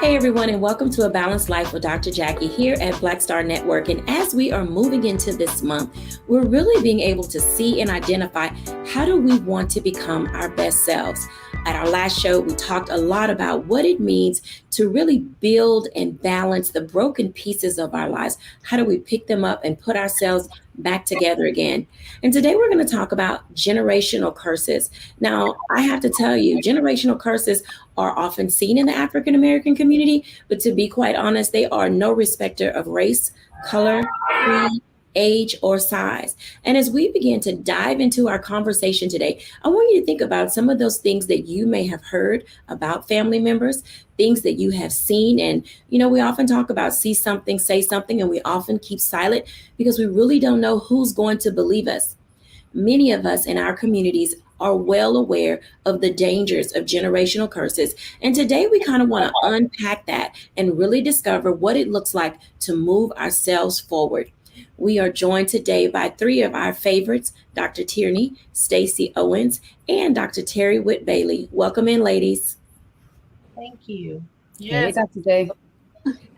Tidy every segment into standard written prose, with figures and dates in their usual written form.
Hey everyone, and welcome to A Balanced Life with Dr. Jacquie here at Black Star Network. And as we are moving into this month, we're really being able to see and identify how do we want to become our best selves. At our last show, we talked a lot about what it means to really build and balance the broken pieces of our lives. How do we pick them up and put ourselves back together again? And today we're going to talk about generational curses. Now, I have to tell you, generational curses are often seen in the African American community, but to be quite honest, they are no respecter of race, color, creed, age, or size. And as we begin to dive into our conversation today, I want you to think about some of those things that you may have heard about family members, things that you have seen. And, we often talk about see something, say something, and we often keep silent because we really don't know who's going to believe us. Many of us in our communities are well aware of the dangers of generational curses. And today we kind of want to unpack that and really discover what it looks like to move ourselves forward. We are joined today by three of our favorites, Dr. Tierney, Stacey Owens, and Dr. Terry Whitt-Bailey. Welcome in, ladies. Thank you. Yes. Hey, Dr. J.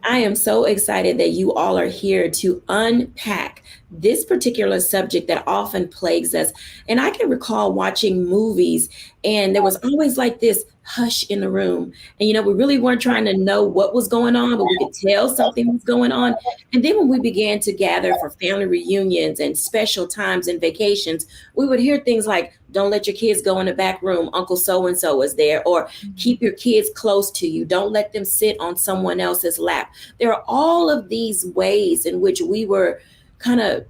I am so excited that you all are here to unpack this particular subject that often plagues us. And I can recall watching movies and there was always like this hush in the room. And, we really weren't trying to know what was going on, but we could tell something was going on. And then when we began to gather for family reunions and special times and vacations, we would hear things like, don't let your kids go in the back room. Uncle so-and-so is there. Or keep your kids close to you. Don't let them sit on someone else's lap. There are all of these ways in which we were kind of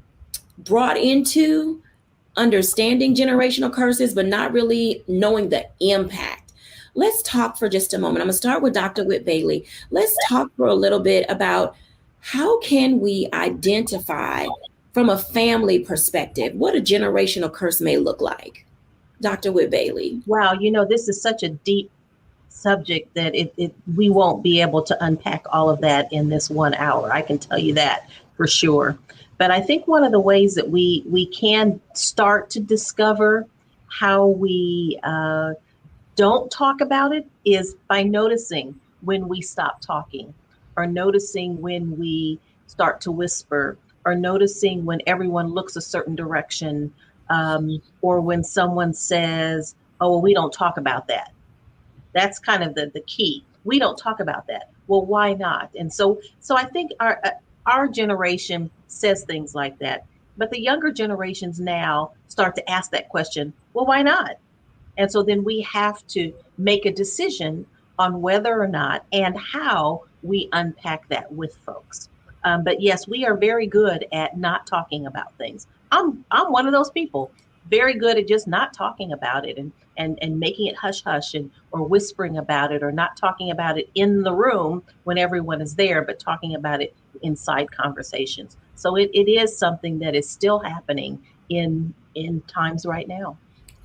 brought into understanding generational curses, but not really knowing the impact. Let's talk for just a moment. I'm going to start with Dr. Whitt-Bailey. Let's talk for a little bit about how can we identify from a family perspective what a generational curse may look like. Dr. Whitt-Bailey. Wow, this is such a deep subject that we won't be able to unpack all of that in this 1 hour. I can tell you that for sure. But I think one of the ways that we can start to discover how we don't talk about it is by noticing when we stop talking, or noticing when we start to whisper, or noticing when everyone looks a certain direction, or when someone says, oh, well, we don't talk about that. That's kind of the key. We don't talk about that. Well, why not? And so I think our generation says things like that, but the younger generations now start to ask that question, well, why not? And so then we have to make a decision on whether or not and how we unpack that with folks. But yes, we are very good at not talking about things. I'm one of those people, very good at just not talking about it and making it hush hush or whispering about it, or not talking about it in the room when everyone is there, but talking about it inside conversations. So it is something that is still happening in times right now.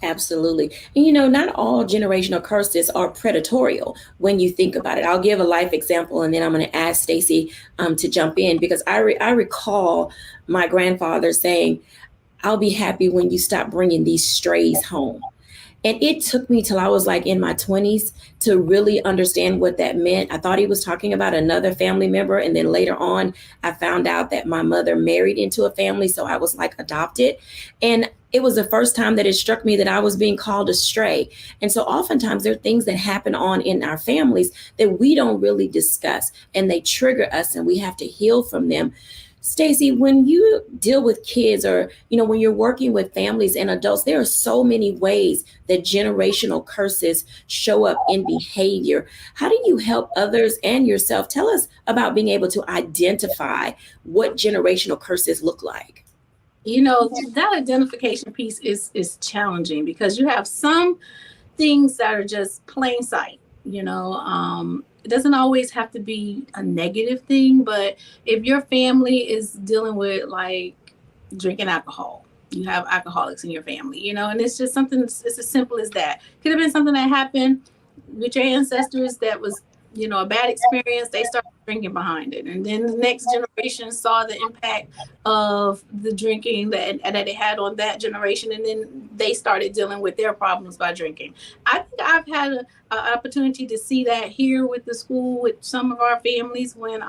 Absolutely. And not all generational curses are predatorial when you think about it. I'll give a life example and then I'm going to ask Stacey to jump in, because I recall my grandfather saying, I'll be happy when you stop bringing these strays home. And it took me till I was like in my 20s to really understand what that meant. I thought he was talking about another family member. And then later on, I found out that my mother married into a family. So I was like adopted. And it was the first time that it struck me that I was being called a stray. And so oftentimes there are things that happen on in our families that we don't really discuss, and they trigger us and we have to heal from them. Stacey, when you deal with kids, or, when you're working with families and adults, there are so many ways that generational curses show up in behavior. How do you help others and yourself? Tell us about being able to identify what generational curses look like. That identification piece is challenging because you have some things that are just plain sight, It doesn't always have to be a negative thing, but if your family is dealing with like drinking alcohol, you have alcoholics in your family, and it's just something, it's as simple as that. Could have been something that happened with your ancestors that was, a bad experience. They started drinking behind it. And then the next generation saw the impact of the drinking that it had on that generation. And then they started dealing with their problems by drinking. I think I've had an opportunity to see that here with the school, with some of our families, when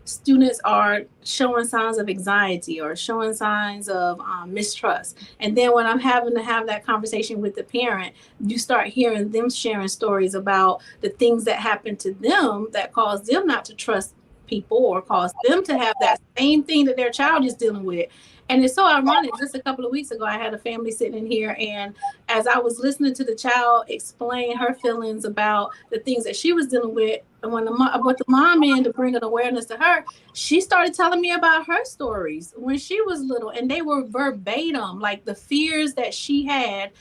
students are showing signs of anxiety or showing signs of mistrust. And then when I'm having to have that conversation with the parent, you start hearing them sharing stories about the things that happened to them that caused them not to trust people or cause them to have that same thing that their child is dealing with. And it's so ironic. Just a couple of weeks ago, I had a family sitting in here, and as I was listening to the child explain her feelings about the things that she was dealing with, and when the mom in to bring an awareness to her, she started telling me about her stories when she was little, and they were verbatim, like the fears that she had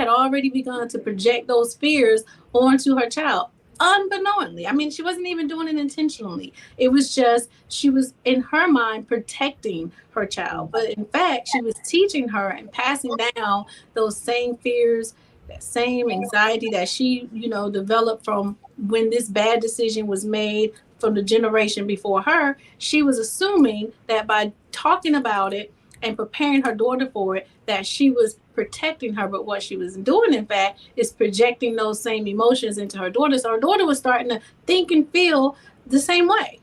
already begun to project those fears onto her child unbeknowingly. I mean, she wasn't even doing it intentionally. It was just, she was in her mind protecting her child. But in fact, she was teaching her and passing down those same fears, that same anxiety that she, developed from when this bad decision was made from the generation before her. She was assuming that by talking about it and preparing her daughter for it, that she was protecting her. But what she was doing, in fact, is projecting those same emotions into her daughter. So her daughter was starting to think and feel the same way.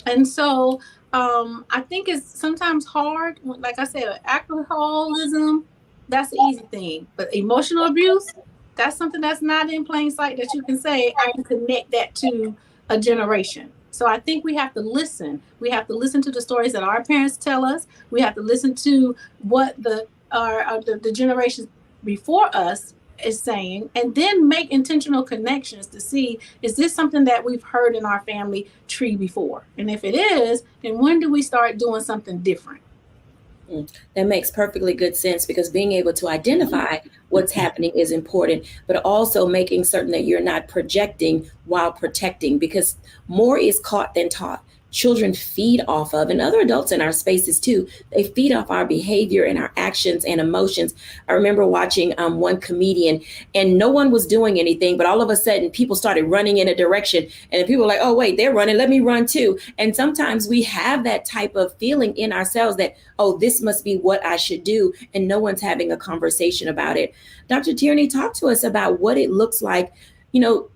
And so I think it's sometimes hard. Like I said, alcoholism, that's the easy thing. But emotional abuse, that's something that's not in plain sight that you can say, I can connect that to a generation. So I think we have to listen. We have to listen to the stories that our parents tell us. We have to listen to what the generations before us is saying, and then make intentional connections to see, is this something that we've heard in our family tree before? And if it is, then when do we start doing something different? That makes perfectly good sense, because being able to identify what's happening is important, but also making certain that you're not projecting while protecting, because more is caught than taught. Children feed off of, and other adults in our spaces too, they feed off our behavior and our actions and emotions. I remember watching one comedian, and no one was doing anything, but all of a sudden people started running in a direction, and people were like, oh wait, they're running, let me run too. And sometimes we have that type of feeling in ourselves that, oh, this must be what I should do, and no one's having a conversation about it. Dr. Tierney, talk to us about what it looks like.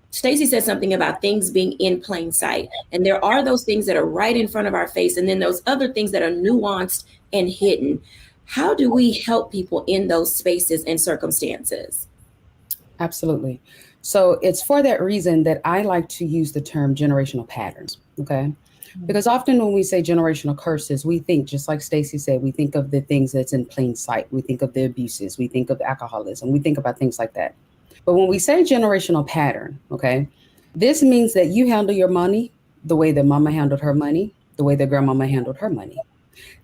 Stacey said something about things being in plain sight, and there are those things that are right in front of our face, and then those other things that are nuanced and hidden. How do we help people in those spaces and circumstances? Absolutely. So it's for that reason that I like to use the term generational patterns. Okay. Because often when we say generational curses, we think, just like Stacey said, we think of the things that's in plain sight. We think of the abuses. We think of alcoholism. We think about things like that. But when we say generational pattern, okay, this means that you handle your money the way that mama handled her money, the way that grandmama handled her money.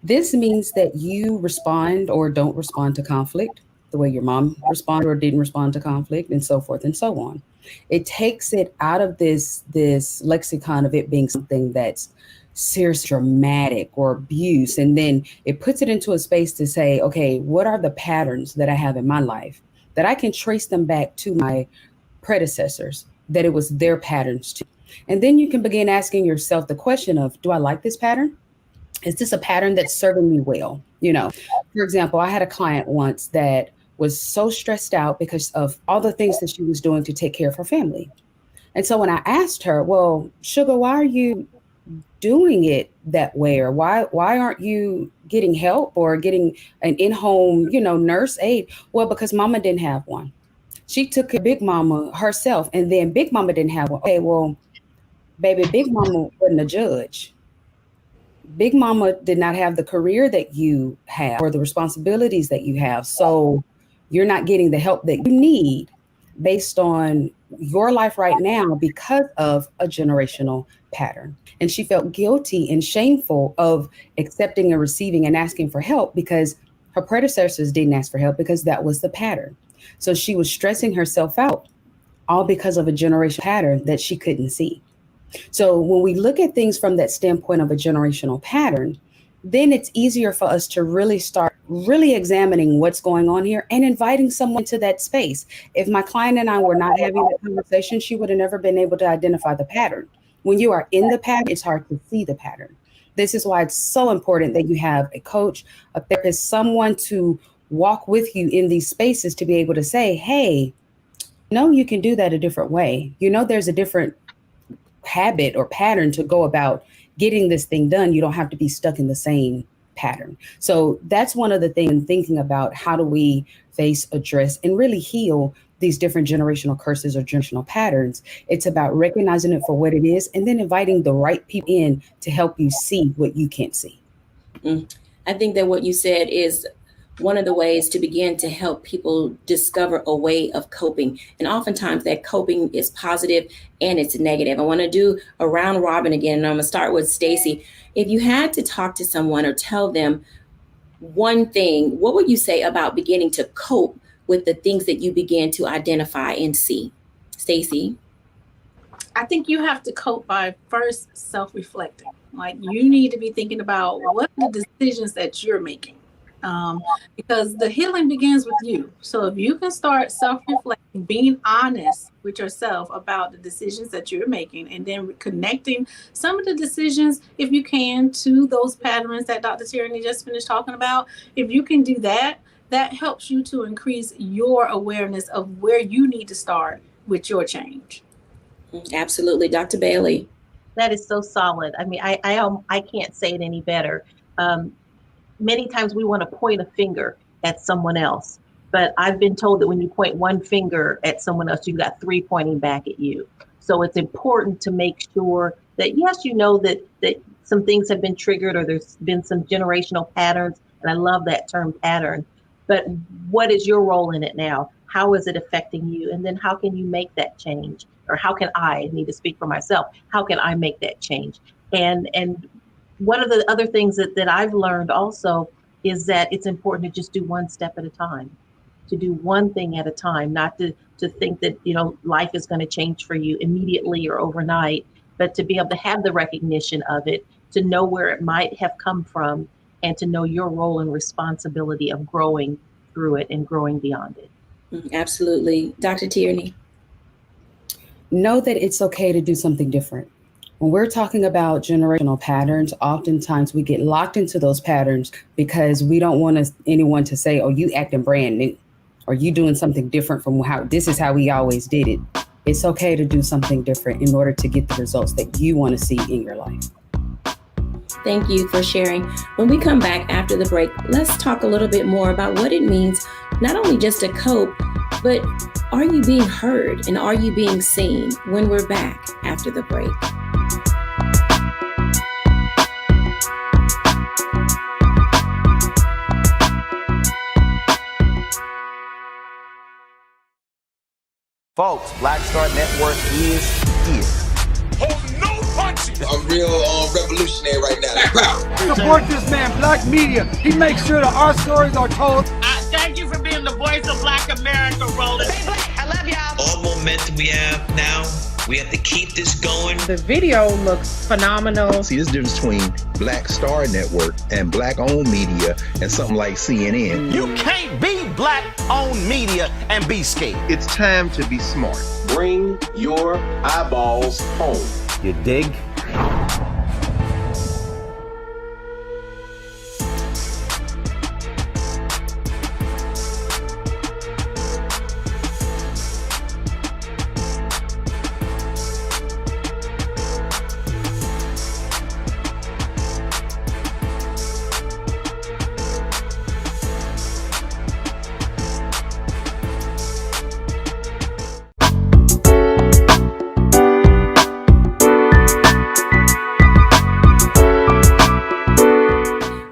This means that you respond or don't respond to conflict the way your mom responded or didn't respond to conflict, and so forth and so on. It takes it out of this lexicon of it being something that's serious, dramatic, or abuse, and then it puts it into a space to say, okay, what are the patterns that I have in my life that I can trace them back to my predecessors, that it was their patterns too. And then you can begin asking yourself the question of, do I like this pattern? Is this a pattern that's serving me well? For example, I had a client once that was so stressed out because of all the things that she was doing to take care of her family. And so when I asked her, well, sugar, why are you doing it that way? Or why aren't you getting help or getting an in-home, nurse aide? Well, because mama didn't have one. She took care of Big Mama herself, and then Big Mama didn't have one. Okay, well, baby, Big Mama wasn't a judge. Big Mama did not have the career that you have or the responsibilities that you have. So you're not getting the help that you need based on your life right now because of a generational pattern. And she felt guilty and shameful of accepting and receiving and asking for help because her predecessors didn't ask for help because that was the pattern. So she was stressing herself out all because of a generational pattern that she couldn't see. So when we look at things from that standpoint of a generational pattern, then it's easier for us to really start really examining what's going on here and inviting someone to that space. If my client and I were not having that conversation, she would have never been able to identify the pattern. When you are in the pattern, it's hard to see the pattern. This is why it's so important that you have a coach, a therapist, someone to walk with you in these spaces to be able to say, hey, no, you can do that a different way. There's a different habit or pattern to go about getting this thing done. You don't have to be stuck in the same pattern. So that's one of the things, thinking about how do we face, address, and really heal these different generational curses or generational patterns. It's about recognizing it for what it is and then inviting the right people in to help you see what you can't see. I think that what you said is one of the ways to begin to help people discover a way of coping. And oftentimes that coping is positive and it's negative. I want to do a round robin again, and I'm going to start with Stacy. If you had to talk to someone or tell them one thing, what would you say about beginning to cope with the things that you began to identify and see? Stacy? I think you have to cope by first self-reflecting. Like, you need to be thinking about what are the decisions that you're making. Because the healing begins with you. So if you can start self-reflecting, being honest with yourself about the decisions that you're making, and then connecting some of the decisions, if you can, to those patterns that Dr. Tierney just finished talking about, if you can do that, that helps you to increase your awareness of where you need to start with your change. Absolutely. Dr. Bailey? That is so solid. I mean, I can't say it any better. Many times we want to point a finger at someone else, but I've been told that when you point one finger at someone else, you've got three pointing back at you. So it's important to make sure that, yes, you know that some things have been triggered or there's been some generational patterns, and I love that term pattern, but what is your role in it now? How is it affecting you? And then how can you make that change? Or how can I need to speak for myself? How can I make that change? And one of the other things that I've learned also is that it's important to just do one step at a time, to do one thing at a time, not to think that, life is going to change for you immediately or overnight, but to be able to have the recognition of it, to know where it might have come from, and to know your role and responsibility of growing through it and growing beyond it. Absolutely. Dr. Tierney? Know that it's okay to do something different. When we're talking about generational patterns, oftentimes we get locked into those patterns because we don't want anyone to say, oh, you acting brand new, or you doing something different from how this is how we always did it. It's okay to do something different in order to get the results that you want to see in your life. Thank you for sharing. When we come back after the break, let's talk a little bit more about what it means, not only just to cope, but are you being heard and are you being seen, when we're back after the break. Folks, Black Star Network is here. Oh, no punches! I'm real revolutionary right now. Support this man, Black Media. He makes sure that our stories are told. Thank you for being the voice of Black America, Roland. Stay black. I love y'all. All momentum we have now, we have to keep this going. The video looks phenomenal. See, this difference between Black Star Network and Black-owned media and something like CNN. You can't be Black-owned media and be scared. It's time to be smart. Bring your eyeballs home. You dig?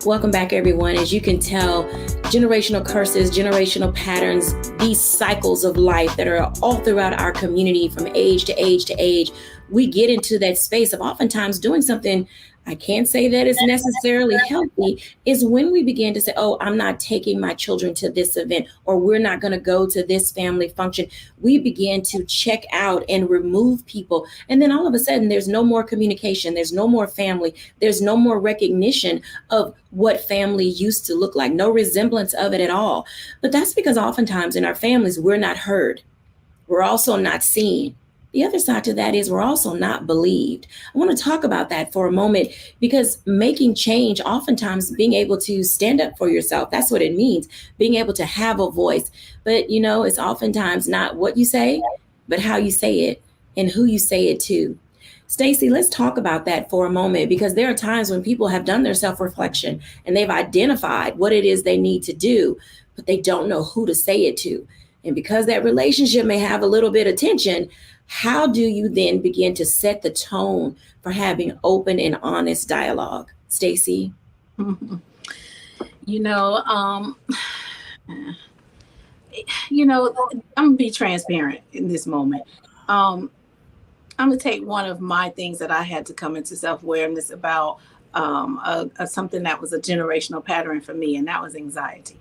Welcome back, everyone. As you can tell, generational curses, generational patterns, these cycles of life that are all throughout our community from age to age to age, we get into that space of oftentimes doing something I can't say that is necessarily healthy, is when we begin to say, oh, I'm not taking my children to this event, or we're not going to go to this family function. We begin to check out and remove people. And then all of a sudden, there's no more communication. There's no more family. There's no more recognition of what family used to look like, no resemblance of it at all. But that's because oftentimes in our families, we're not heard. We're also not seen. The other side to that is we're also not believed. I want to talk about that for a moment because making change, oftentimes being able to stand up for yourself, that's what it means, being able to have a voice. But, it's oftentimes not what you say, but how you say it and who you say it to. Stacey, let's talk about that for a moment because there are times when people have done their self-reflection and they've identified what it is they need to do, but they don't know who to say it to. And because that relationship may have a little bit of tension, how do you then begin to set the tone for having open and honest dialogue? Stacey? I'm gonna be transparent in this moment. I'm gonna take one of my things that I had to come into self-awareness about, something that was a generational pattern for me, and that was anxiety.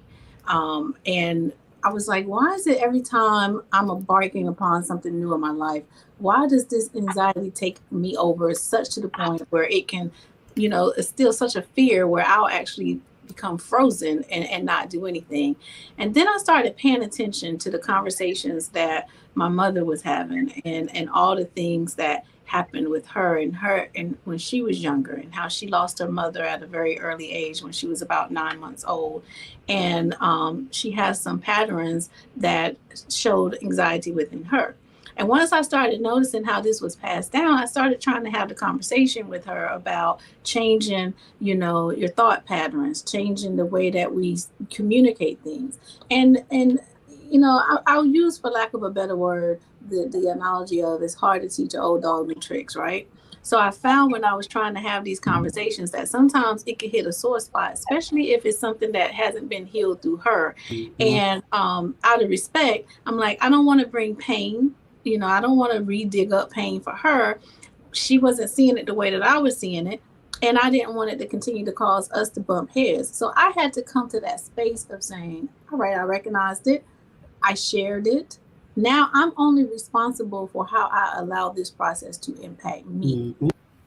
And I was like, why is it every time I'm embarking upon something new in my life, why does this anxiety take me over such to the point where it can, it's still such a fear where I'll actually become frozen and not do anything. And then I started paying attention to the conversations that my mother was having and all the things that happened with her and when she was younger and how she lost her mother at a very early age when she was about 9 months old. And she has some patterns that showed anxiety within her. And once I started noticing how this was passed down, I started trying to have the conversation with her about changing, your thought patterns, changing the way that we communicate things. And I'll use, for lack of a better word, the analogy of it's hard to teach an old dog new tricks, right? So I found when I was trying to have these conversations that sometimes it could hit a sore spot, especially if it's something that hasn't been healed through her. And out of respect, I'm like, I don't want to bring pain. I don't want to re-dig up pain for her. She wasn't seeing it the way that I was seeing it. And I didn't want it to continue to cause us to bump heads. So I had to come to that space of saying, all right, I recognized it. I shared it. Now I'm only responsible for how I allow this process to impact me.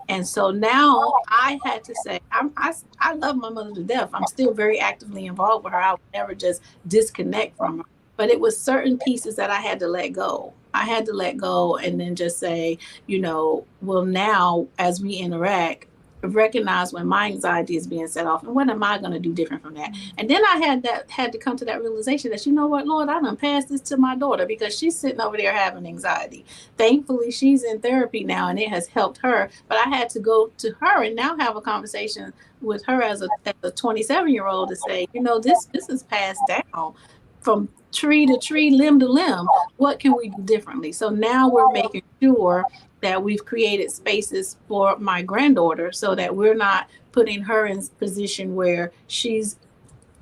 And so now I had to say, I love my mother to death. I'm still very actively involved with her. I would never just disconnect from her. But it was certain pieces that I had to let go. I had to let go and then just say, well, now as we interact, recognize when my anxiety is being set off and what am I going to do different from that. And then I had to come to that realization that, what, Lord, I done passed this to my daughter because she's sitting over there having anxiety. Thankfully, she's in therapy now and it has helped her. But I had to go to her and now have a conversation with her as a 27-year-old to say, this is passed down from tree to tree, limb to limb. What can we do differently? So now we're making sure that we've created spaces for my granddaughter so that we're not putting her in a position where she's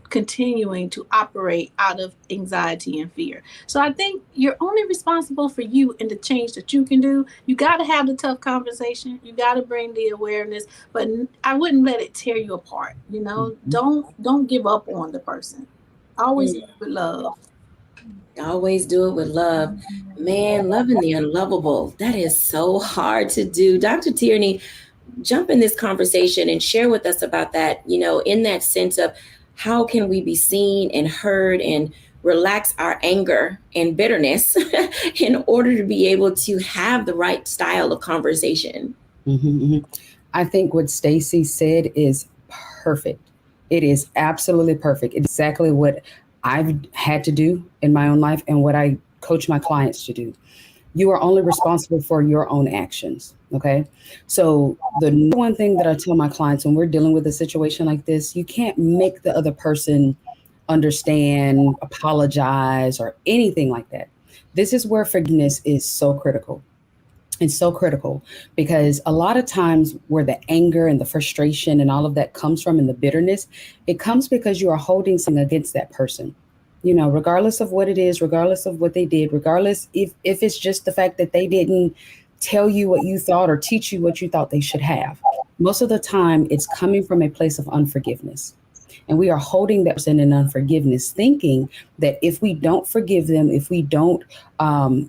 continuing to operate out of anxiety and fear. So I think you're only responsible for you and the change that you can do. You got to have the tough conversation. You got to bring the awareness, but I wouldn't let it tear you apart. Don't give up on the person. Always do it with love. Always do it with love. Man, loving the unlovable. That is so hard to do. Dr. Tierney, jump in this conversation and share with us about that, in that sense of how can we be seen and heard and relax our anger and bitterness in order to be able to have the right style of conversation. I think what Stacey said is perfect. It is absolutely perfect. It's exactly what I've had to do in my own life and what I coach my clients to do. You are only responsible for your own actions. Okay. So the one thing that I tell my clients when we're dealing with a situation like this, you can't make the other person understand, apologize, or anything like that. This is where forgiveness is so critical. It's so critical because a lot of times where the anger and the frustration and all of that comes from and the bitterness, it comes because you are holding something against that person, regardless of what it is, regardless of what they did, regardless if it's just the fact that they didn't tell you what you thought or teach you what you thought they should have. Most of the time, it's coming from a place of unforgiveness. And we are holding that person in unforgiveness, thinking that if we don't forgive them, if we don't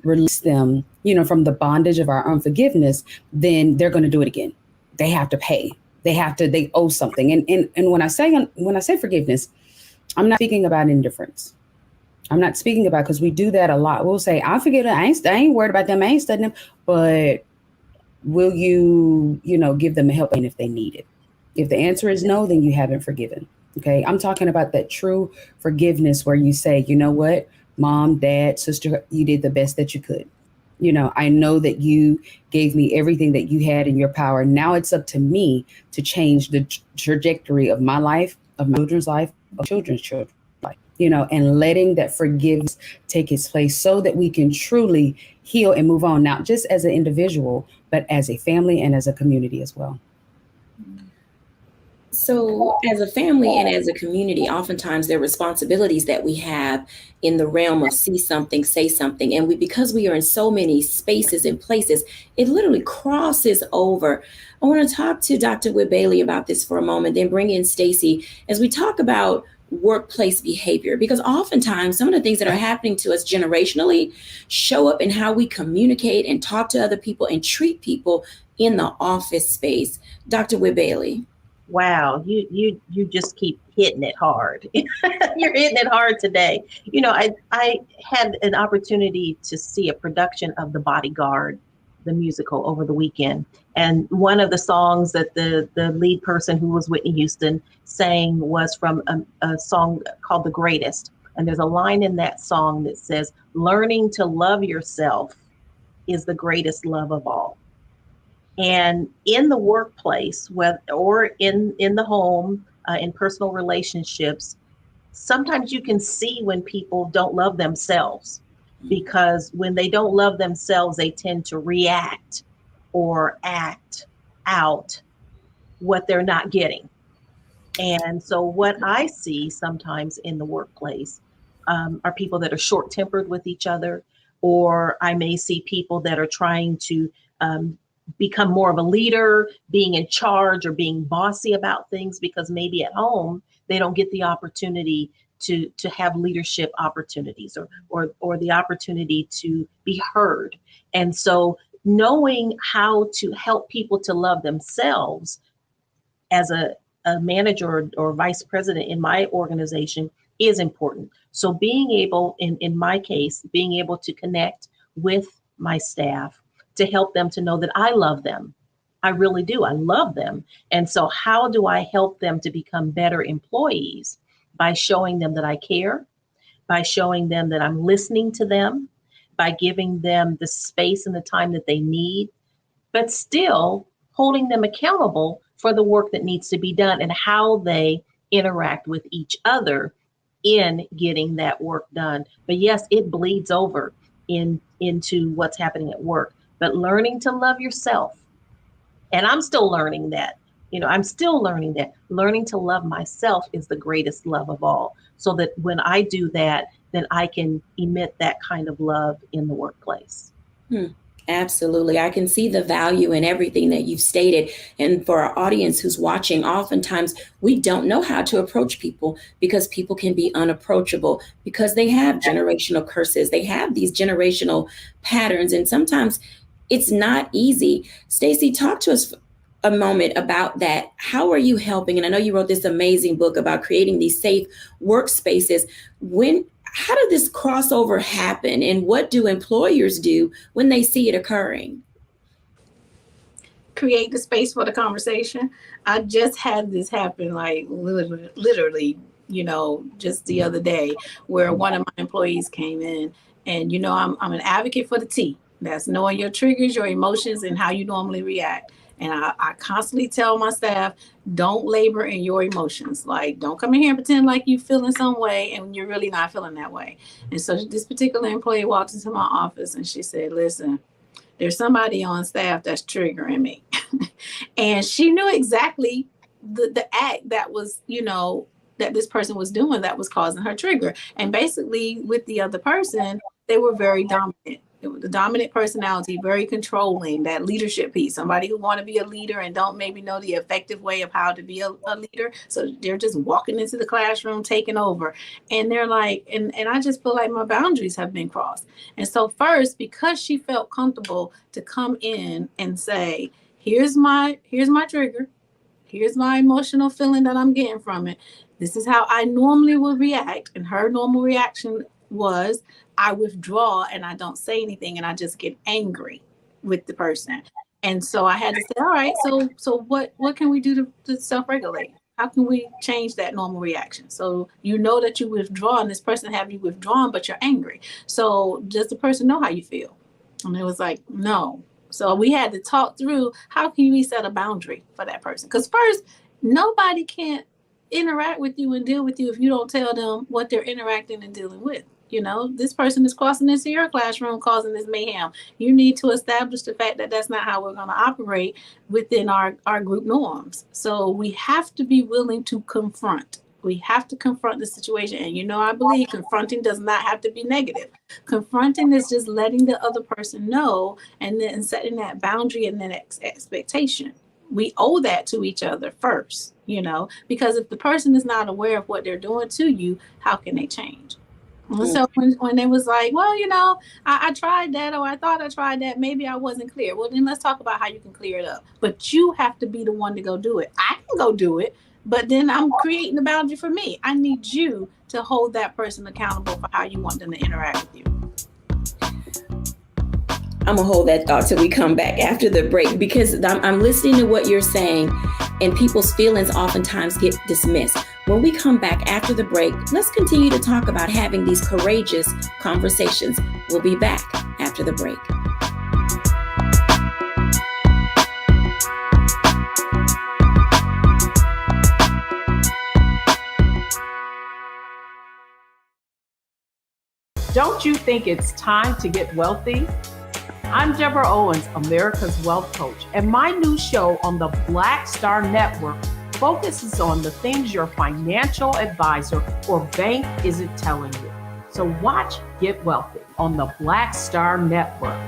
release them, from the bondage of our unforgiveness, then they're going to do it again. They have to pay. They owe something. And when I say forgiveness, I'm not speaking about indifference. I'm not speaking about, because we do that a lot. We'll say, I forget, I ain't worried about them. I ain't studying them. But will you, give them help and if they need it? If the answer is no, then you haven't forgiven. Okay. I'm talking about that true forgiveness where you say, you know what, mom, dad, sister, you did the best that you could. I know that you gave me everything that you had in your power. Now it's up to me to change the trajectory of my life, of my children's life, of children's children's life, and letting that forgiveness take its place so that we can truly heal and move on, not just as an individual, but as a family and as a community as well. So as a family and as a community, oftentimes there are responsibilities that we have in the realm of see something, say something. And because we are in so many spaces and places, it literally crosses over. I want to talk to Dr. Whit Bailey about this for a moment, then bring in Stacey as we talk about workplace behavior, because oftentimes some of the things that are happening to us generationally show up in how we communicate and talk to other people and treat people in the office space. Dr. Whit Bailey. Wow, you just keep hitting it hard. You're hitting it hard today. I had an opportunity to see a production of The Bodyguard, the musical, over the weekend. And one of the songs that the lead person, who was Whitney Houston, sang was from a song called The Greatest. And there's a line in that song that says, learning to love yourself is the greatest love of all. And in the workplace, or in the home, in personal relationships, sometimes you can see when people don't love themselves, because when they don't love themselves, they tend to react or act out what they're not getting. And so what I see sometimes in the workplace are people that are short-tempered with each other, or I may see people that are trying to become more of a leader, being in charge or being bossy about things, because maybe at home they don't get the opportunity to have leadership opportunities or the opportunity to be heard. And so knowing how to help people to love themselves as a manager or vice president in my organization is important. So being able, in my case, being able to connect with my staff to help them to know that I love them. I really do. I love them. And so how do I help them to become better employees? By showing them that I care, by showing them that I'm listening to them, by giving them the space and the time that they need, but still holding them accountable for the work that needs to be done and how they interact with each other in getting that work done. But yes, it bleeds over into what's happening at work. But learning to love yourself, and I'm still learning that, I'm still learning that learning to love myself is the greatest love of all. So that when I do that, then I can emit that kind of love in the workplace. Absolutely. I can see the value in everything that you've stated. And for our audience who's watching, oftentimes we don't know how to approach people because people can be unapproachable because they have generational curses. They have these generational patterns. And sometimes it's not easy. Stacey, talk to us a moment about that. How are you helping? And I know you wrote this amazing book about creating these safe workspaces. How did this crossover happen, and what do employers do when they see it occurring? Create the space for the conversation. I just had this happen, like literally, just the other day, where one of my employees came in, and I'm an advocate for the T. That's knowing your triggers, your emotions, and how you normally react. And I constantly tell my staff, don't labor in your emotions. Like, don't come in here and pretend like you feel in some way and you're really not feeling that way. And so this particular employee walked into my office and she said, listen, there's somebody on staff that's triggering me. And she knew exactly the act that was, that this person was doing that was causing her trigger. And basically with the other person, they were very dominant. It was the dominant personality, very controlling, that leadership piece, somebody who want to be a leader and don't maybe know the effective way of how to be a leader. So they're just walking into the classroom, taking over. And they're like, and I just feel like my boundaries have been crossed. And so first, because she felt comfortable to come in and say, here's my trigger. Here's my emotional feeling that I'm getting from it. This is how I normally would react. And her normal reaction was I withdraw and I don't say anything and I just get angry with the person. And so I had to say, all right, so what can we do to self-regulate? How can we change that normal reaction? So you know that you withdraw and this person have you withdrawn, but you're angry. So does the person know how you feel? And it was like, no. So we had to talk through how can we set a boundary for that person? Because first, nobody can interact with you and deal with you if you don't tell them what they're interacting and dealing with. You know, this person is crossing into your classroom, causing this mayhem. You need to establish the fact that that's not how we're going to operate within our group norms. So we have to be willing to confront. We have to confront the situation. And, you know, I believe confronting does not have to be negative. Confronting is just letting the other person know and then setting that boundary and then expectation. We owe that to each other first, you know, because if the person is not aware of what they're doing to you, how can they change? So when they was like, well, you know, I tried that, or I thought I tried that, maybe I wasn't clear. Well, then let's talk about how you can clear it up. But you have to be the one to go do it. I can go do it, but then I'm creating the boundary for me. I need you to hold that person accountable for how you want them to interact with you. I'm gonna hold that thought till we come back after the break, because I'm listening to what you're saying and people's feelings oftentimes get dismissed. When we come back after the break, let's continue to talk about having these courageous conversations. We'll be back after the break. Don't you think it's time to get wealthy? I'm Deborah Owens, America's Wealth Coach, and my new show on the Black Star Network focuses on the things your financial advisor or bank isn't telling you. So watch Get Wealthy on the Black Star Network.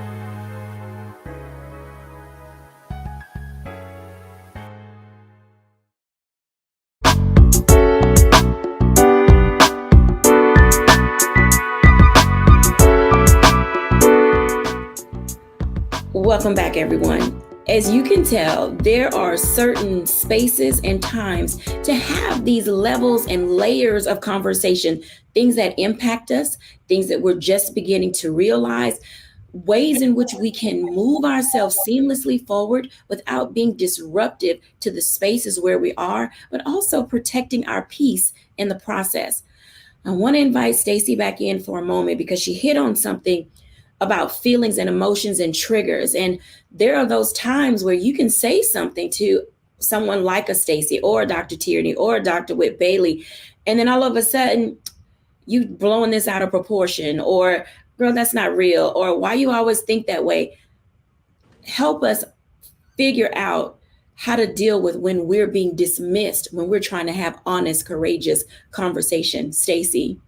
Welcome back, everyone. As you can tell, there are certain spaces and times to have these levels and layers of conversation, things that impact us, things that we're just beginning to realize, ways in which we can move ourselves seamlessly forward without being disruptive to the spaces where we are, but also protecting our peace in the process. I want to invite Stacey back in for a moment because she hit on something about feelings and emotions and triggers. And there are those times where you can say something to someone like a Stacey or a Dr. Tierney or a Dr. Whit Bailey, and then all of a sudden you blowing this out of proportion, or girl, that's not real, or why you always think that way. Help us figure out how to deal with when we're being dismissed, when we're trying to have honest, courageous conversation. Stacey.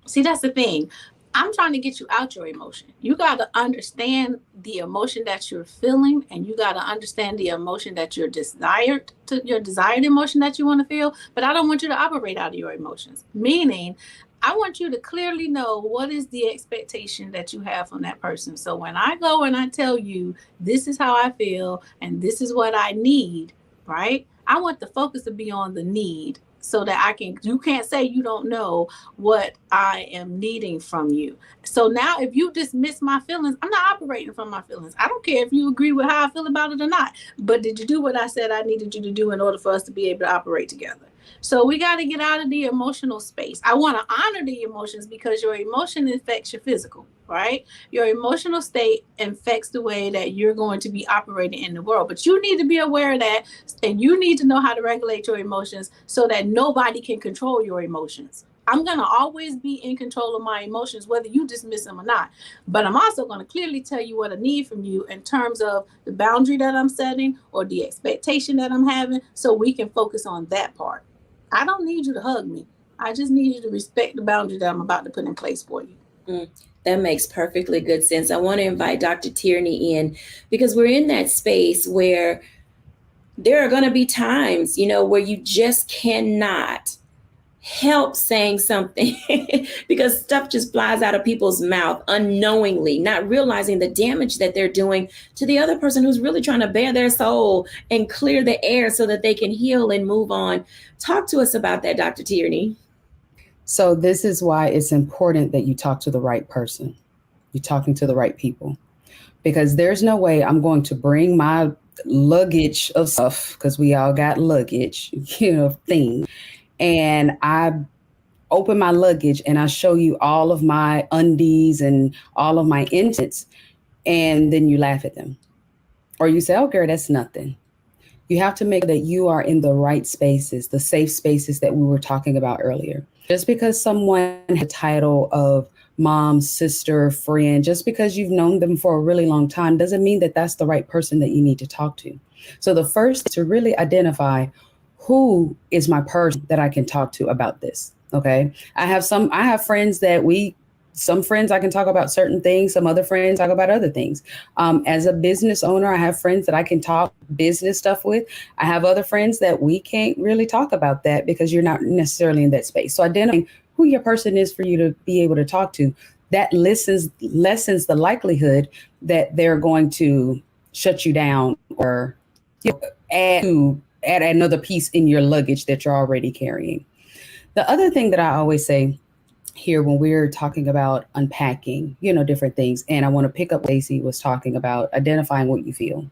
See, that's the thing. I'm trying to get you out your emotion. You got to understand the emotion that you're feeling, and you got to understand the emotion that your desired emotion that you want to feel. But I don't want you to operate out of your emotions. Meaning, I want you to clearly know what is the expectation that you have from that person. So when I go and I tell you, this is how I feel and this is what I need, right? I want the focus to be on the need, so that you can't say you don't know what I am needing from you. So now if you dismiss my feelings, I'm not operating from my feelings. I don't care if you agree with how I feel about it or not, but did you do what I said I needed you to do in order for us to be able to operate together? So we got to get out of the emotional space. I want to honor the emotions because your emotion affects your physical, right? Your emotional state affects the way that you're going to be operating in the world. But you need to be aware of that, and you need to know how to regulate your emotions so that nobody can control your emotions. I'm going to always be in control of my emotions, whether you dismiss them or not. But I'm also going to clearly tell you what I need from you in terms of the boundary that I'm setting or the expectation that I'm having, so we can focus on that part. I don't need you to hug me. I just need you to respect the boundary that I'm about to put in place for you. That makes perfectly good sense. I want to invite Dr. Tierney in because we're in that space where there are going to be times, where you just cannot help saying something because stuff just flies out of people's mouth unknowingly, not realizing the damage that they're doing to the other person who's really trying to bare their soul and clear the air so that they can heal and move on. Talk to us about that, Dr. Tierney. So this is why it's important that you talk to the right person. You're talking to the right people, because there's no way I'm going to bring my luggage of stuff, because we all got luggage, things. And I open my luggage and I show you all of my undies and all of my intimates, and then you laugh at them. Or you say, oh, girl, that's nothing. You have to make sure that you are in the right spaces, the safe spaces that we were talking about earlier. Just because someone has a title of mom, sister, friend, just because you've known them for a really long time doesn't mean that that's the right person that you need to talk to. So the first is to really identify who is my person that I can talk to about this. Okay. I have friends some friends I can talk about certain things. Some other friends talk about other things. As a business owner, I have friends that I can talk business stuff with. I have other friends that we can't really talk about that because you're not necessarily in that space. So identifying who your person is for you to be able to talk to, that lessens the likelihood that they're going to shut you down or add another piece in your luggage that you're already carrying. The other thing that I always say here when we're talking about unpacking, different things, and I want to pick up Lacey was talking about identifying what you feel.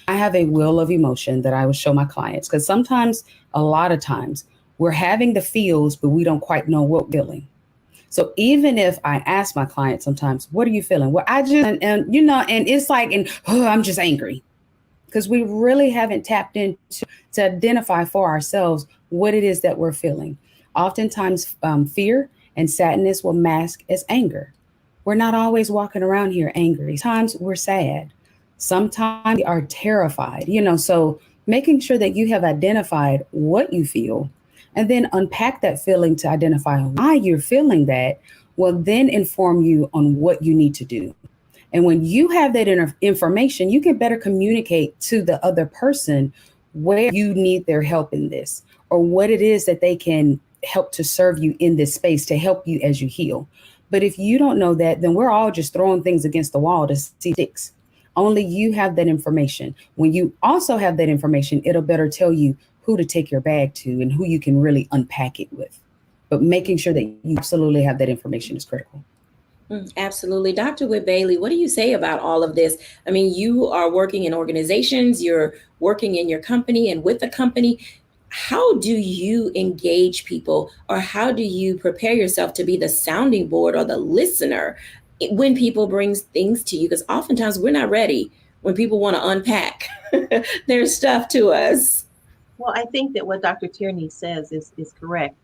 I have a wheel of emotion that I would show my clients, because a lot of times, we're having the feels, but we don't quite know what we're feeling. So even if I ask my clients sometimes, what are you feeling? Well, I just, and it's like, I'm just angry, because we really haven't tapped into to identify for ourselves what it is that we're feeling. Oftentimes, fear and sadness will mask as anger. We're not always walking around here angry. Sometimes we're sad. Sometimes we are terrified, so making sure that you have identified what you feel and then unpack that feeling to identify why you're feeling that will then inform you on what you need to do. And when you have that information, you can better communicate to the other person where you need their help in this, or what it is that they can help to serve you in this space to help you as you heal. But if you don't know that, then we're all just throwing things against the wall to see sticks. Only you have that information. When you also have that information, it'll better tell you who to take your bag to and who you can really unpack it with. But making sure that you absolutely have that information is critical. Absolutely. Dr. Whit Bailey, what do you say about all of this? I mean, you are working in organizations, you're working in your company and with the company. How do you engage people, or how do you prepare yourself to be the sounding board or the listener when people bring things to you? Because oftentimes we're not ready when people want to unpack their stuff to us. Well, I think that what Dr. Tierney says is correct.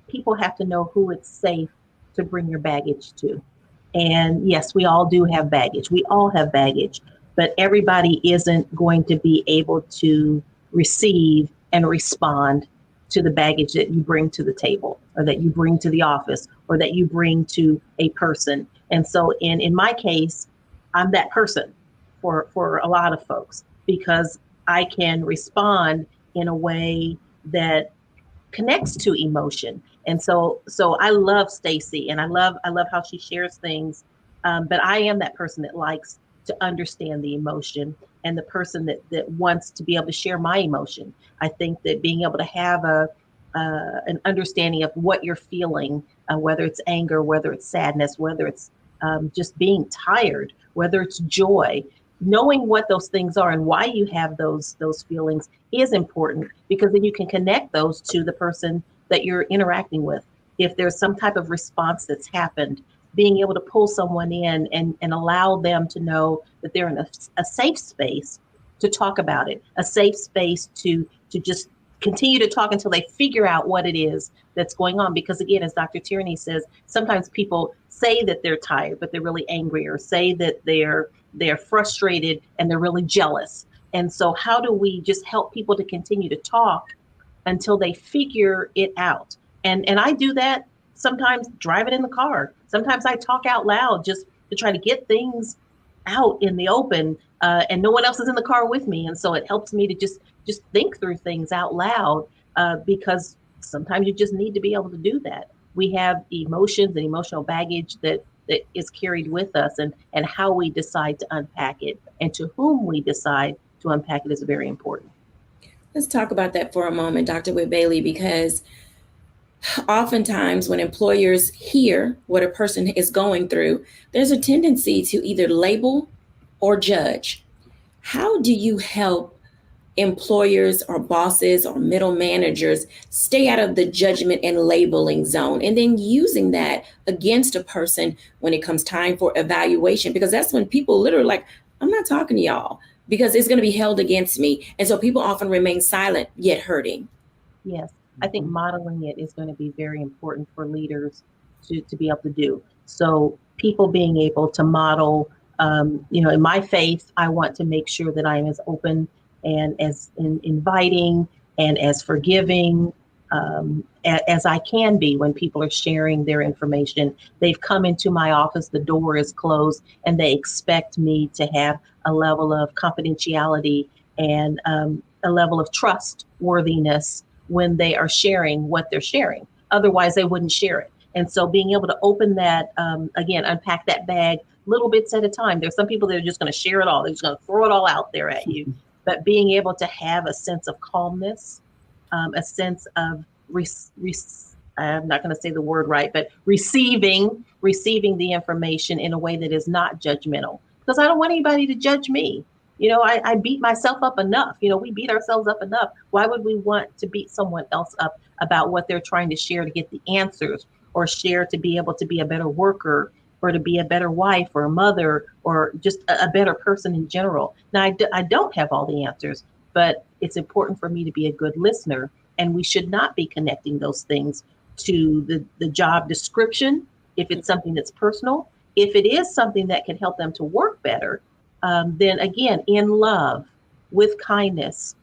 People have to know who it's safe to bring your baggage to. And yes, we all do have baggage. We all have baggage, but everybody isn't going to be able to receive and respond to the baggage that you bring to the table, or that you bring to the office, or that you bring to a person. And so in my case, I'm that person for a lot of folks, because I can respond in a way that connects to emotion. And so I love Stacy, and I love how she shares things. But I am that person that likes to understand the emotion, and the person that wants to be able to share my emotion. I think that being able to have an understanding of what you're feeling, whether it's anger, whether it's sadness, whether it's just being tired, whether it's joy, knowing what those things are and why you have those feelings is important, because then you can connect those to the person that you're interacting with. If there's some type of response that's happened, being able to pull someone in and allow them to know that they're in a safe space to talk about it, a safe space to just continue to talk until they figure out what it is that's going on. Because again, as Dr. Tierney says, sometimes people say that they're tired, but they're really angry, or say that they're frustrated and they're really jealous. And so how do we just help people to continue to talk until they figure it out? And I do that sometimes driving in the car. Sometimes I talk out loud just to try to get things out in the open, and no one else is in the car with me. And so it helps me to just think through things out loud, because sometimes you just need to be able to do that. We have emotions and emotional baggage that is carried with us, and how we decide to unpack it and to whom we decide to unpack it is very important. Let's talk about that for a moment, Dr. Whit Bailey, because Oftentimes, when employers hear what a person is going through, there's a tendency to either label or judge. How do you help employers or bosses or middle managers stay out of the judgment and labeling zone, and then using that against a person when it comes time for evaluation? Because that's when people literally like, I'm not talking to y'all because it's going to be held against me. And so people often remain silent yet hurting. Yes, I think modeling it is going to be very important for leaders to be able to do. So people being able to model, in my faith, I want to make sure that I am as open and as inviting and as forgiving as I can be when people are sharing their information. They've come into my office, the door is closed, and they expect me to have a level of confidentiality and a level of trustworthiness when they are sharing what they're sharing. Otherwise, they wouldn't share it. And so being able to open that, again, unpack that bag little bits at a time. There's some people that are just going to share it all. They're just going to throw it all out there at you. But being able to have a sense of calmness, a sense of, I'm not going to say the word right, but receiving the information in a way that is not judgmental. Because I don't want anybody to judge me. I beat myself up enough. We beat ourselves up enough. Why would we want to beat someone else up about what they're trying to share to get the answers, or share to be able to be a better worker, or to be a better wife or a mother, or just a better person in general? Now, I don't have all the answers, but it's important for me to be a good listener. And we should not be connecting those things to the job description if it's something that's personal. If it is something that can help them to work better, then again, in love, with kindness,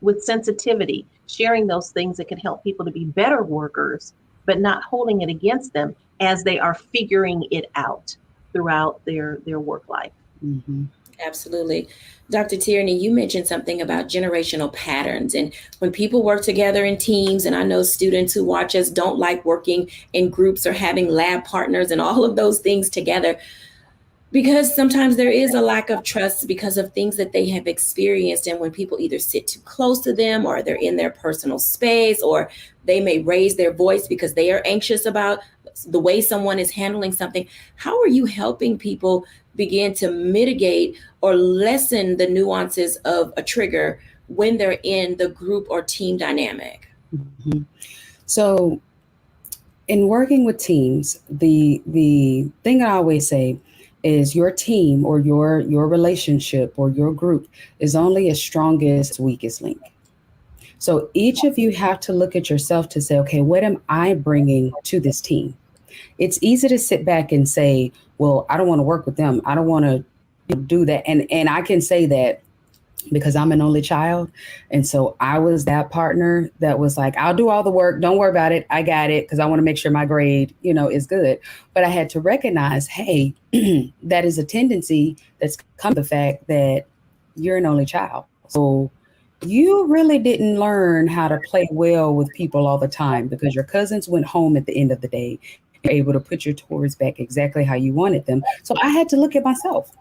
with sensitivity, sharing those things that can help people to be better workers, but not holding it against them as they are figuring it out throughout their work life. Mm-hmm. Absolutely. Dr. Tierney, you mentioned something about generational patterns. And when people work together in teams, and I know students who watch us don't like working in groups or having lab partners and all of those things together, because sometimes there is a lack of trust because of things that they have experienced. And when people either sit too close to them, or they're in their personal space, or they may raise their voice because they are anxious about the way someone is handling something. How are you helping people begin to mitigate or lessen the nuances of a trigger when they're in the group or team dynamic? Mm-hmm. So in working with teams, the thing I always say is your team or your relationship or your group is only as strong as its weakest link. So each of you have to look at yourself to say, okay, what am I bringing to this team? It's easy to sit back and say, well, I don't want to work with them. I don't want to do that. And I can say that because I'm an only child. And so I was that partner that was like, I'll do all the work. Don't worry about it. I got it. Because I want to make sure my grade, is good. But I had to recognize, hey, that is a tendency that's come from the fact that you're an only child. So you really didn't learn how to play well with people all the time because your cousins went home at the end of the day. You're able to put your toys back exactly how you wanted them. So I had to look at myself.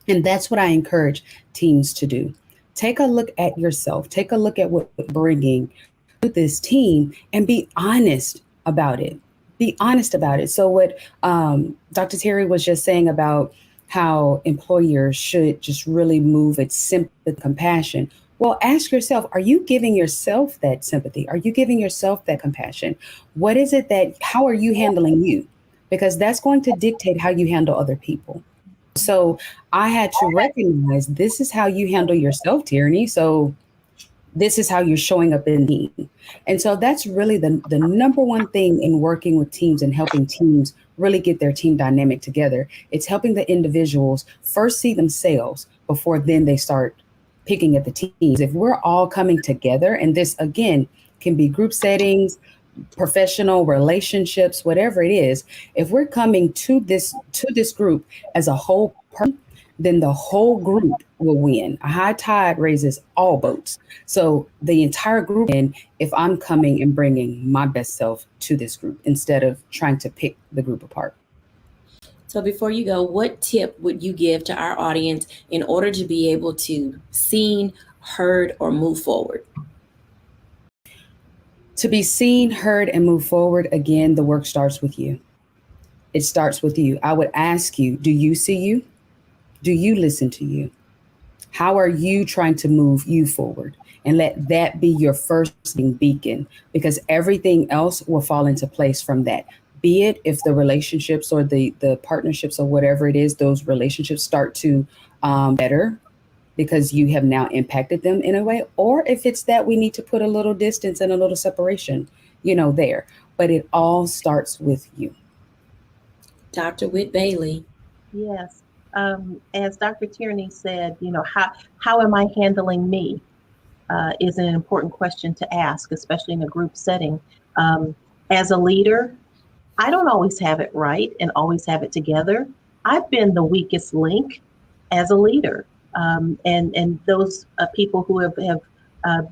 And that's what I encourage teams to do. Take a look at yourself. Take a look at what you're bringing to this team and be honest about it. Be honest about it. So what Dr. Terry was just saying about how employers should just really move with sympathy and compassion. Well, ask yourself, are you giving yourself that sympathy? Are you giving yourself that compassion? What is it how are you handling you? Because that's going to dictate how you handle other people. So I had to recognize this is how you handle yourself, Tierney. So this is how you're showing up in the team. And so that's really the number one thing in working with teams and helping teams really get their team dynamic together. It's helping the individuals first see themselves before then they start picking at the teams. If we're all coming together, and this again can be group settings, professional relationships, whatever it is, if we're coming to this group as a whole person, then the whole group will win. A high tide raises all boats. So the entire group, and if I'm coming and bringing my best self to this group instead of trying to pick the group apart. So before you go, what tip would you give to our audience in order to be able to seen, heard, or move forward? To be seen, heard, and move forward, again, the work starts with you. It starts with you. I would ask you, do you see you? Do you listen to you? How are you trying to move you forward? And let that be your first beacon, because everything else will fall into place from that. Be it if the relationships or the partnerships or whatever it is, those relationships start to better because you have now impacted them in a way, or if it's that we need to put a little distance and a little separation, there. But it all starts with you. Dr. Whit Bailey. Yes. As Dr. Tierney said, how am I handling me is an important question to ask, especially in a group setting. As a leader, I don't always have it right and always have it together. I've been the weakest link as a leader. And those people who have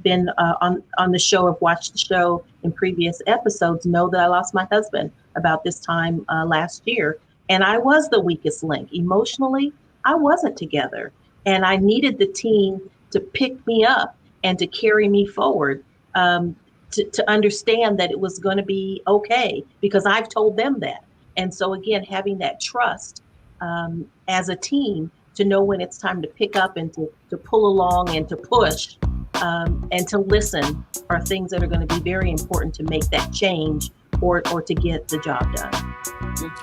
been on the show, have watched the show in previous episodes, know that I lost my husband about this time last year. And I was the weakest link. Emotionally, I wasn't together. And I needed the team to pick me up and to carry me forward, to understand that it was going to be okay, because I've told them that. And so again, having that trust as a team to know when it's time to pick up and to pull along and to push and to listen are things that are going to be very important to make that change or to get the job done.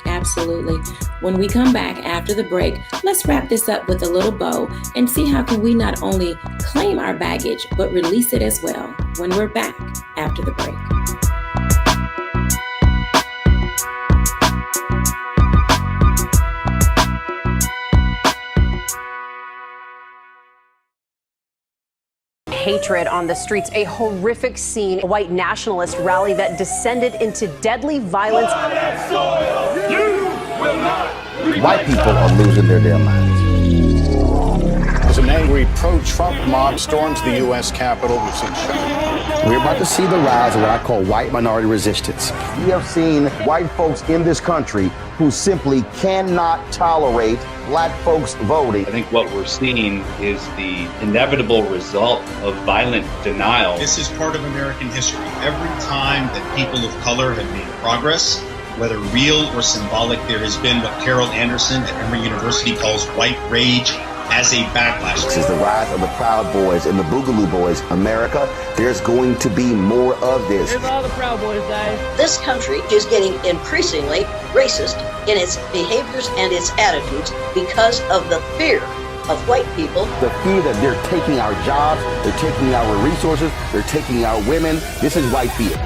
Absolutely. When we come back after the break, let's wrap this up with a little bow and see how can we not only claim our baggage, but release it as well when we're back after the break. Hatred on the streets, a horrific scene, a white nationalist rally that descended into deadly violence. White people are losing their damn minds. As an angry pro-Trump mob storms the U.S. Capitol, we've seen shooting. We're about to see the rise of what I call white minority resistance. We have seen white folks in this country who simply cannot tolerate black folks voting. I think what we're seeing is the inevitable result of violent denial. This is part of American history. Every time that people of color have made progress, whether real or symbolic, there has been what Carol Anderson at Emory University calls white rage as a backlash. This is the rise of the Proud Boys and the Boogaloo Boys. America, there's going to be more of this. Here's all the Proud Boys, guys. This country is getting increasingly racist in its behaviors and its attitudes because of the fear of white people. The fear that they're taking our jobs, they're taking our resources, they're taking our women. This is white fear.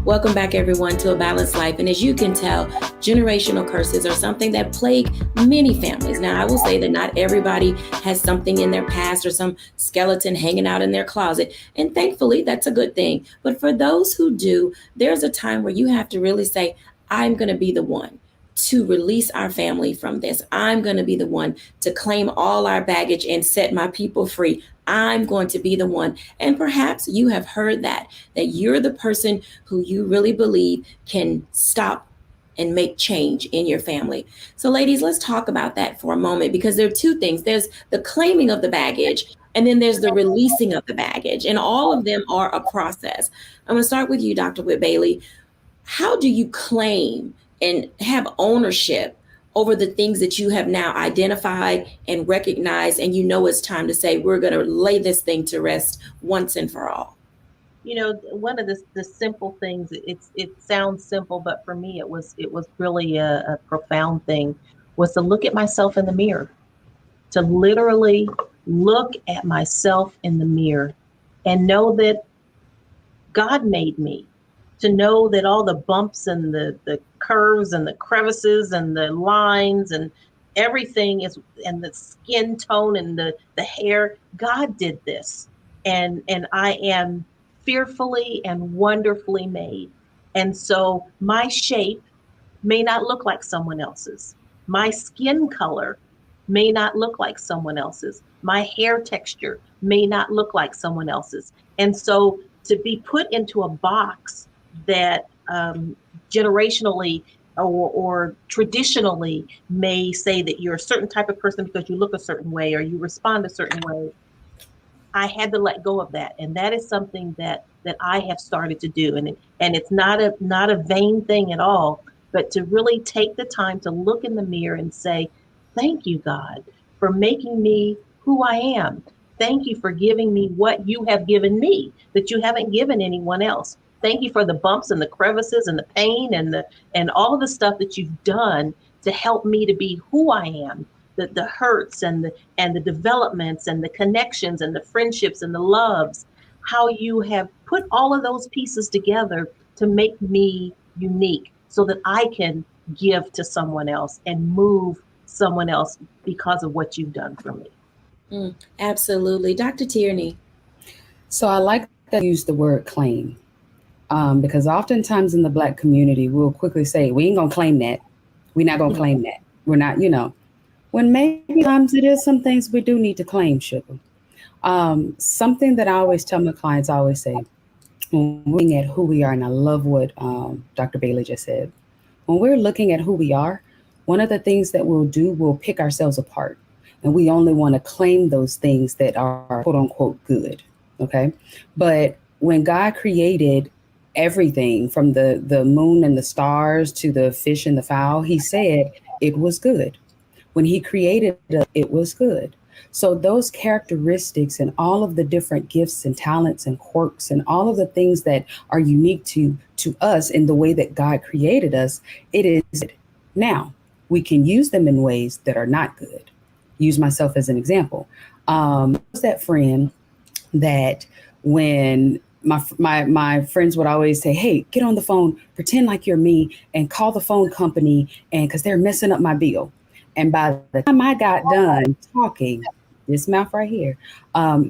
Welcome back, everyone, to A Balanced Life. And as you can tell, generational curses are something that plague many families. Now, I will say that not everybody has something in their past or some skeleton hanging out in their closet. And thankfully, that's a good thing. But for those who do, there's a time where you have to really say, I'm going to be the one to release our family from this. I'm going to be the one to claim all our baggage and set my people free. I'm going to be the one. And perhaps you have heard that you're the person who you really believe can stop and make change in your family. So ladies, let's talk about that for a moment, because there are two things. There's the claiming of the baggage, and then there's the releasing of the baggage. And all of them are a process. I'm going to start with you, Dr. Whit Bailey. How do you claim and have ownership over the things that you have now identified and recognized, and you know it's time to say, we're going to lay this thing to rest once and for all? You know, one of the simple things, it sounds simple, but for me, it was really a profound thing, was to look at myself in the mirror, to literally look at myself in the mirror and know that God made me, to know that all the bumps and the curves and the crevices and the lines and everything is, and the skin tone and the hair, God did this. And I am fearfully and wonderfully made. And so my shape may not look like someone else's. My skin color may not look like someone else's. My hair texture may not look like someone else's. And so to be put into a box that generationally or traditionally may say that you're a certain type of person because you look a certain way or you respond a certain way, I had to let go of that. And that is something that I have started to do. And it's not a vain thing at all, but to really take the time to look in the mirror and say, thank you, God, for making me who I am. Thank you for giving me what you have given me that you haven't given anyone else. Thank you for the bumps and the crevices and the pain and all of the stuff that you've done to help me to be who I am. The hurts and the developments and the connections and the friendships and the loves, how you have put all of those pieces together to make me unique so that I can give to someone else and move someone else because of what you've done for me. Absolutely. Dr. Tierney. So I like that you use the word claim, because oftentimes in the Black community, we'll quickly say, we ain't going to claim that. We're not going to claim that. We're not, when maybe times it is some things we do need to claim, sugar. Something that I always tell my clients, I always say, when we're looking at who we are, and I love what Dr. Bailey just said, when we're looking at who we are, one of the things that we'll pick ourselves apart. And we only want to claim those things that are quote unquote good. Okay. But when God created everything from the moon and the stars to the fish and the fowl, he said it was good. When he created it was good. So those characteristics and all of the different gifts and talents and quirks and all of the things that are unique to us in the way that God created us, it is good. Now, we can use them in ways that are not good. Use myself as an example. That friend that when my friends would always say, hey, get on the phone, pretend like you're me and call the phone company, and because they're messing up my bill. And by the time I got done talking, this mouth right here,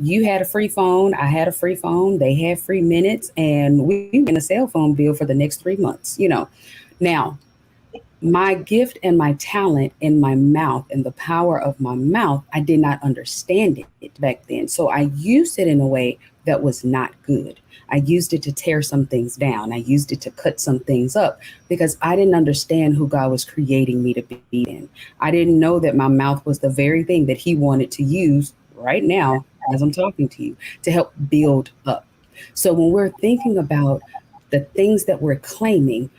you had a free phone, I had a free phone, they had free minutes, and we in a cell phone bill for the next 3 months, Now, my gift and my talent in my mouth and the power of my mouth, I did not understand it back then. So I used it in a way that was not good. I used it to tear some things down. I used it to cut some things up because I didn't understand who God was creating me to be in. I didn't know that my mouth was the very thing that he wanted to use right now as I'm talking to you to help build up. So when we're thinking about the things that we're claiming,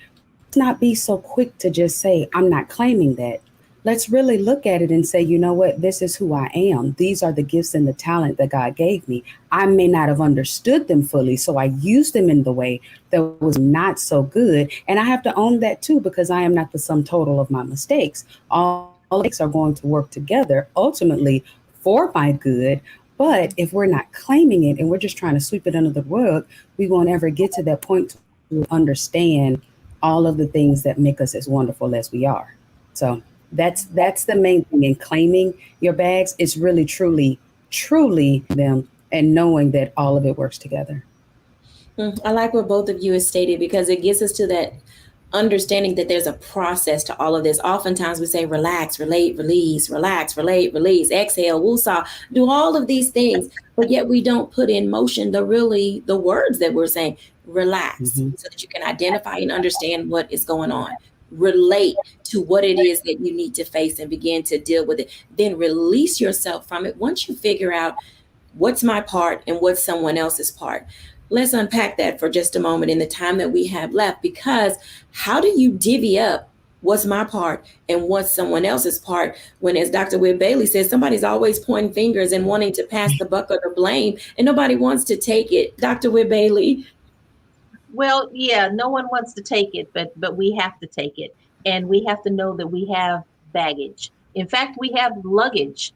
let's not be so quick to just say, I'm not claiming that. Let's really look at it and say, you know what? This is who I am. These are the gifts and the talent that God gave me. I may not have understood them fully, so I used them in the way that was not so good. And I have to own that too, because I am not the sum total of my mistakes. All mistakes are going to work together ultimately for my good. But if we're not claiming it and we're just trying to sweep it under the rug, we won't ever get to that point to understand all of the things that make us as wonderful as we are. So that's the main thing in claiming your bags. It's really, truly them and knowing that all of it works together. I like what both of you have stated because it gets us to that understanding that there's a process to all of this. Oftentimes we say relax, relate, release, relax, relate, release, exhale, woosah, do all of these things, but yet we don't put in motion the words that we're saying. Relax so that you can identify and understand what is going on. Relate to what it is that you need to face and begin to deal with it. Then release yourself from it once you figure out what's my part and what's someone else's part. Let's unpack that for just a moment in the time that we have left, because how do you divvy up what's my part and what's someone else's part when, as Dr. Webb Bailey says, somebody's always pointing fingers and wanting to pass the buck or the blame and nobody wants to take it. Dr. Webb Bailey. Well, yeah, no one wants to take it, but we have to take it. And we have to know that we have baggage. In fact, we have luggage.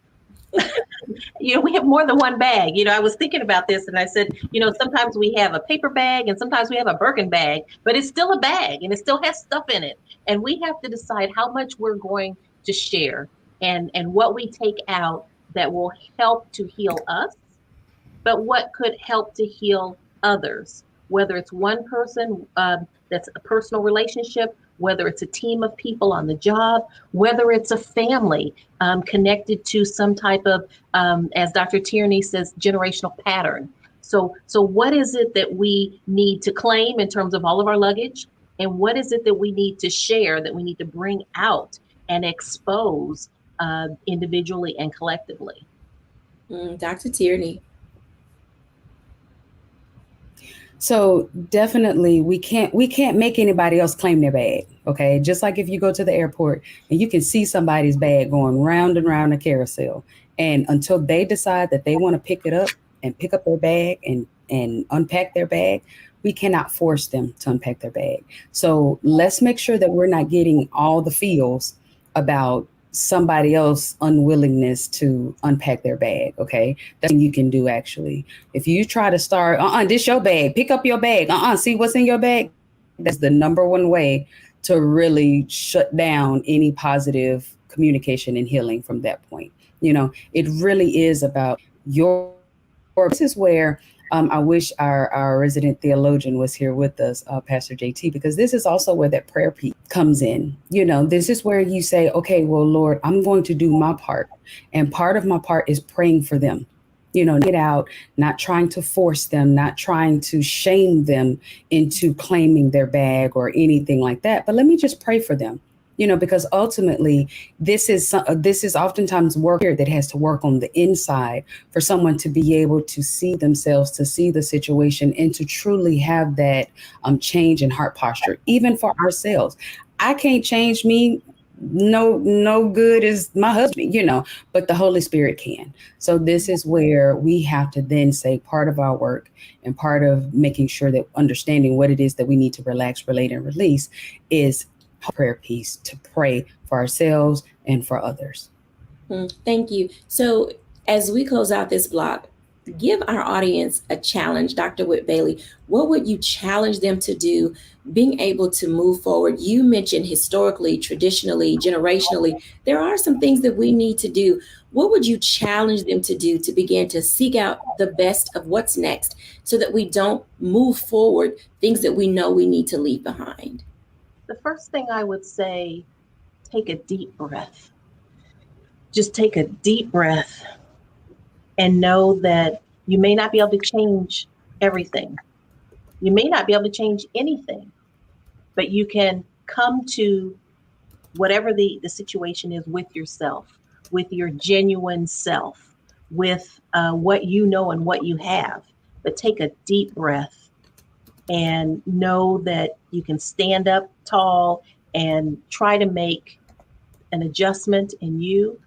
We have more than one bag. I was thinking about this and I said, sometimes we have a paper bag and sometimes we have a Birkin bag, but it's still a bag and it still has stuff in it. And we have to decide how much we're going to share and what we take out that will help to heal us, but what could help to heal others, whether it's one person that's a personal relationship, whether it's a team of people on the job, whether it's a family connected to some type of, as Dr. Tierney says, generational pattern. So what is it that we need to claim in terms of all of our luggage? And what is it that we need to share, that we need to bring out and expose individually and collectively? Dr. Tierney. So definitely we can't make anybody else claim their bag. Okay. Just like if you go to the airport and you can see somebody's bag going round and round a carousel. And until they decide that they want to pick it up and pick up their bag and unpack their bag, we cannot force them to unpack their bag. So let's make sure that we're not getting all the feels about somebody else's unwillingness to unpack their bag. Okay. That's what you can do actually. If you try to start, this your bag, pick up your bag, see what's in your bag. That's the number one way to really shut down any positive communication and healing from that point. You know, it really is about this is where I wish our resident theologian was here with us, Pastor JT, because this is also where that prayer piece comes in. You know, this is where you say, okay, well, Lord, I'm going to do my part. And part of my part is praying for them, you know, get out, not trying to force them, not trying to shame them into claiming their bag or anything like that. But let me just pray for them. You know, because ultimately, this is oftentimes work here that has to work on the inside for someone to be able to see themselves, to see the situation, and to truly have that change in heart posture, even for ourselves. I can't change me. No good is my husband, you know, but the Holy Spirit can. So this is where we have to then say part of our work and part of making sure that understanding what it is that we need to relax, relate, and release is prayer piece to pray for ourselves and for others. Thank you. So as we close out this block, give our audience a challenge. Dr. Whit Bailey, what would you challenge them to do, being able to move forward? You mentioned historically, traditionally, generationally, there are some things that we need to do. What would you challenge them to do to begin to seek out the best of what's next so that we don't move forward things that we know we need to leave behind? The first thing I would say, take a deep breath. Just take a deep breath and know that you may not be able to change everything. You may not be able to change anything, but you can come to whatever the situation is with yourself, with your genuine self, with what you know and what you have. But take a deep breath and know that you can stand up tall and try to make an adjustment in you.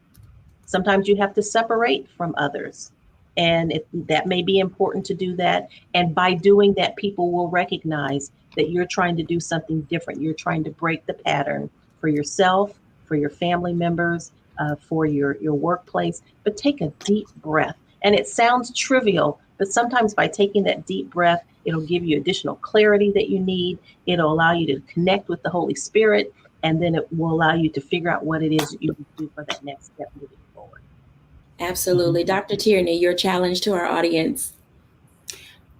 Sometimes you have to separate from others, and that may be important to do that. And by doing that, people will recognize that you're trying to do something different. You're trying to break the pattern for yourself, for your family members, for your workplace. But take a deep breath. And it sounds trivial, but sometimes by taking that deep breath, it'll give you additional clarity that you need. It'll allow you to connect with the Holy Spirit, and then it will allow you to figure out what it is that you can do for that next step moving forward. Absolutely. Dr. Tierney, your challenge to our audience.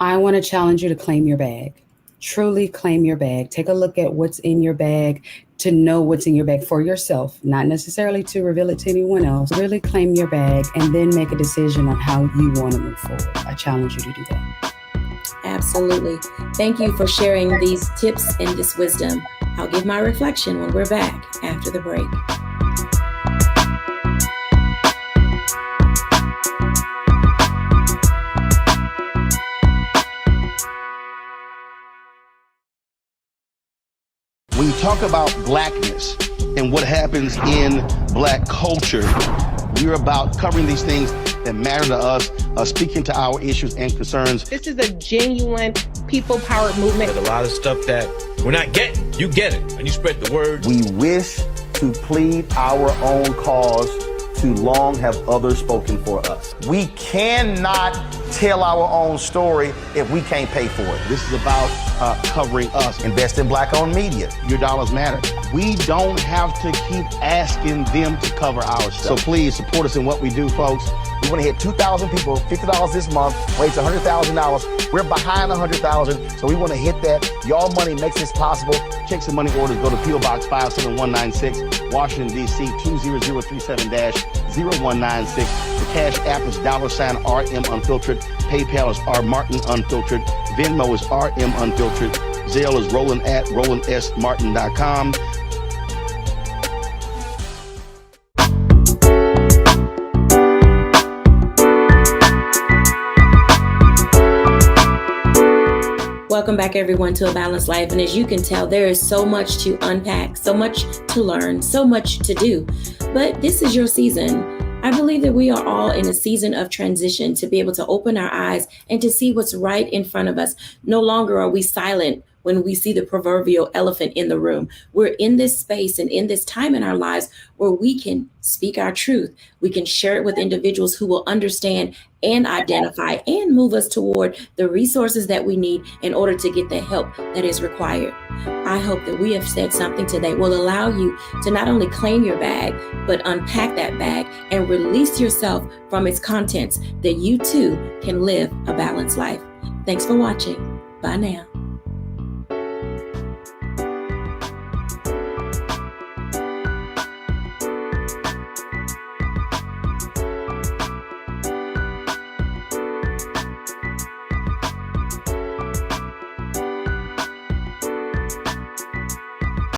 I want to challenge you to claim your bag. Truly claim your bag. Take a look at what's in your bag, to know what's in your bag for yourself, not necessarily to reveal it to anyone else. Really claim your bag and then make a decision on how you want to move forward. I challenge you to do that. Absolutely. Thank you for sharing these tips and this wisdom. I'll give my reflection when we're back after the break. When you talk about blackness and what happens in Black culture, we're about covering these things that matter to us, speaking to our issues and concerns. This is a genuine people-powered movement. There's a lot of stuff that we're not getting. You get it, and you spread the word. We wish to plead our own cause Too long have others spoken for us. We cannot tell our own story if we can't pay for it. This is about covering us. Invest in Black-owned media. Your dollars matter. We don't have to keep asking them to cover our stuff. So please support us in what we do, folks. We want to hit 2,000 people, $50 this month, raise $100,000. We're behind 100,000, so we want to hit that. Y'all money makes this possible. Checks and money orders go to P.O. Box 57196, Washington, D.C. 20037-0196. The Cash App is $RM Unfiltered. PayPal is R Martin Unfiltered. Venmo is RM Unfiltered. Zelle is roland@rolandsmartin.com. Welcome back, everyone, to A Balanced Life. And as you can tell, there is so much to unpack, so much to learn, so much to do. But this is your season. I believe that we are all in a season of transition to be able to open our eyes and to see what's right in front of us. No longer are we silent when we see the proverbial elephant in the room. We're in this space and in this time in our lives where we can speak our truth. We can share it with individuals who will understand and identify and move us toward the resources that we need in order to get the help that is required. I hope that we have said something today will allow you to not only claim your bag, but unpack that bag and release yourself from its contents, that you too can live a balanced life. Thanks for watching. Bye now.